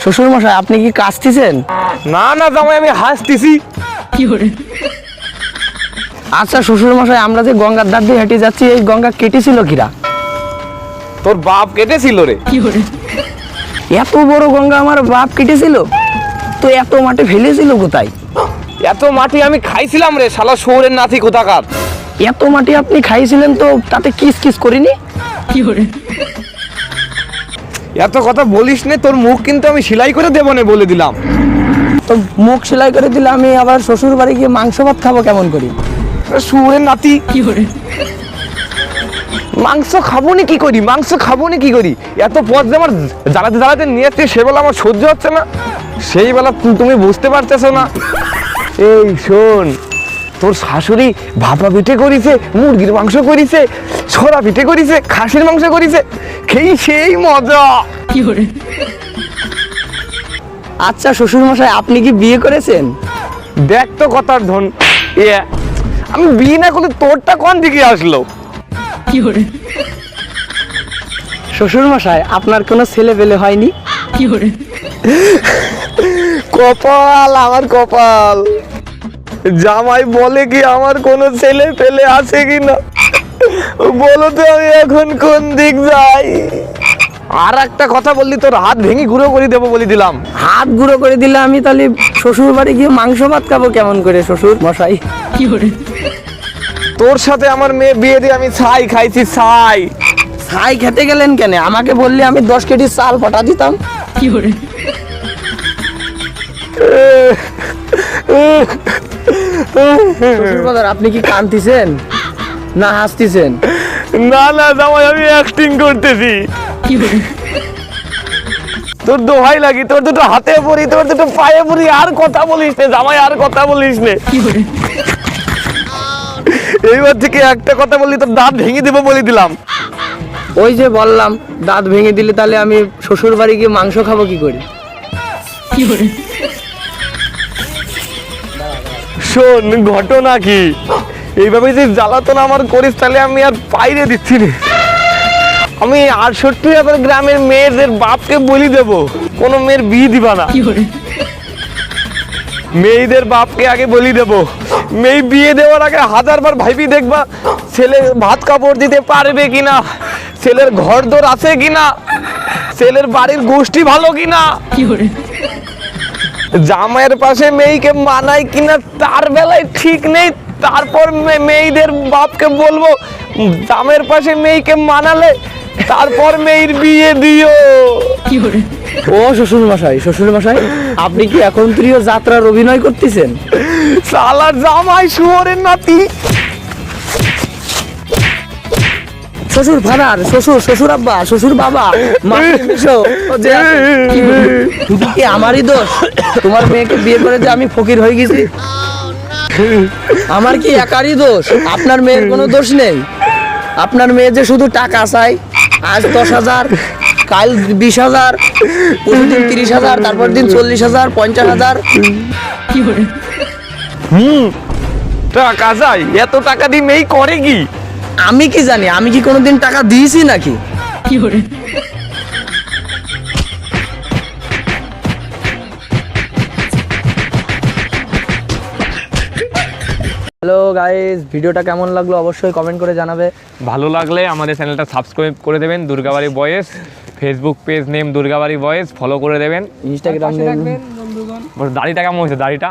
শ্বশুর মশাই আপনি কি কাশতেছেন? না না জামাই, আমি হাসতেছি। আচ্ছা শ্বশুর মশাই, আমরা যে গঙ্গার ধার দিয়ে হেঁটে যাচ্ছি, এই গঙ্গা কেটেছিল কিরা? তোর বাপ কেটেছিল রে। এত বড় গঙ্গা আমার বাপ কেটেছিল? তো এত মাটি ফেলেছিল কোথায়? এত মাটি আমি খাইছিলাম রে, শালা শহরের নাতি কোথাকার। এত মাটি আপনি খাইছিলেন, তো তাতে কিস কিস করিনি? এত কথা বলিস নে, তোর মুখ কিন্তু আমি সেলাই করে দেবো না বলে দিলাম। তো মুখ সেলাই করে দিলে আমি আবার শ্বশুর বাড়ি গিয়ে মাংস ভাত খাবো কেমন করি? শহরের নাতি, মাংস খাবো না কি করি, মাংস খাবো না কি করি? এত পথ যে আমার জ্বালাতে জ্বালাতে নিয়ে আসছে, সেবেলা আমার সহ্য হচ্ছে না। সেই বেলা তুমি বুঝতে পারতেছো না। এই শোন, তোর শাশুড়ি ভাপা পিঠে করিছে, মুরগির মাংস করিছে, ছড়া পিঠে করিছে, খাসির মাংস করিছে, খেই সেই মজা। আচ্ছা শ্বশুর মশাই, আপনি কি বিয়ে করেছেন? দেখ তো কথার ধন, আমি বিয়ে না করলে তোরটা কোন দিকে আসলো? শ্বশুর মশাই, আপনার কোনো ছেলে পেলে হয়নি? কপাল, আমার কপাল। জামাই বলে কি আমার কোনো ছেলে পেলে আছে কিনা, বলো তো আমি এখন কোন দিক যাই? আর একটা কথা বললি, তোর হাত ভেঙে গুঁড়ো করে দেবো বলে দিলাম। হাত গুঁড়ো করে দিলে আমি তাহলে শ্বশুর বাড়ি গিয়ে মাংস ভাত খাবো কেমন করে শ্বশুর মশাই? তোর সাথে আমার মেয়ে বিয়ে দিয়ে আমি ছাই খাইছি, ছাই। ছাই খেতে গেলেন কেন? আমাকে বললে আমি 10 কেজি চাল পাঠা দিতাম। শ্বশুরবাজার, আপনি কি কাঁদতেছেন না হাসতেছেন? না না জামাই, আমি অ্যাক্টিং করতেছি। তোর দোহাই লাগি, তোর দুটো হাতে পড়ি, তোর দুটো পায়ে পড়ি, আর কথা বলিস নে জামাই, আর কথা বলিস নে। এইবার থেকে একটা কথা বললি তোর দাঁত ভেঙে দেবো বলে দিলাম। ওই যে বললাম, দাঁত ভেঙে দিলে তাহলে আমি শ্বশুর বাড়ি গিয়ে মাংস খাবো কি করি? শোন, ঘটনা কি, এইভাবে যে জ্বালাতন আমার করিস তাহলে আমি আর পাইরে দিচ্ছি না। আমি 68,000 গ্রামের মেয়েদের বাপকে বলি দেব, কোনো মেয়ের বিয়ে দিবা না। মেয়েদের বাপকে আগে বলি দেব, মেয়ে বিয়ে দেওয়ার আগে 1000 বার ভাইবি দেখবা ছেলে ভাত কাপড় দিতে পারবে কিনা, ছেলের ঘর দোর আছে কিনা, ছেলের বাড়ির গোষ্ঠী ভালো কিনা, জামাইয়ের পাশে মেয়েকে মানায় কিনা তার বেলায় ঠিক নেই। তারপর মেয়েদের বাপকে বলবো জামাইয়ের পাশে মেয়েকে মানালে তারপর মেয়ের বিয়ে দিও। ও শ্বশুর মশাই, শ্বশুর মশাই, আপনি কি এখন প্রিয় যাত্রার অভিনয় করতেছেন? শালা জামাই শুয়োরের নাতি। শ্বশুর ফাদার, শ্বশুর, শ্বশুর আব্বা, শ্বশুর বাবা, মাসি মেশো, ও যে আছে, শুধু কি আমারই দোষ তোমার মেয়েকে বিয়ে করে যে আমি ফকির হয়ে গেছি? আমার কি একারই দোষ? আপনার মেয়ের কোনো দোষ নেই? আপনার মেয়ে যে শুধু টাকা চাই, আজ 10,000, কাল 20,000, প্রতিদিন 30,000, তারপর দিন 40,000, 50,000। টাকা চাই, এত টাকা দিয়ে মেয়ে করে কি? আমি কি জানি, আমি কি কোনোদিন টাকা দিয়েছি নাকি? হ্যালো গাইস, ভিডিওটা কেমন লাগলো অবশ্যই কমেন্ট করে জানাবে। ভালো লাগলে আমাদের চ্যানেলটা সাবস্ক্রাইব করে দেবেন, দুর্গাবাড়ি বয়েস। ফেসবুক পেজ নেম দুর্গাবাড়ি বয়েস, ফলো করে দেবেন। Instagram name. দাড়িটা কেমন হয়েছে? দাড়িটা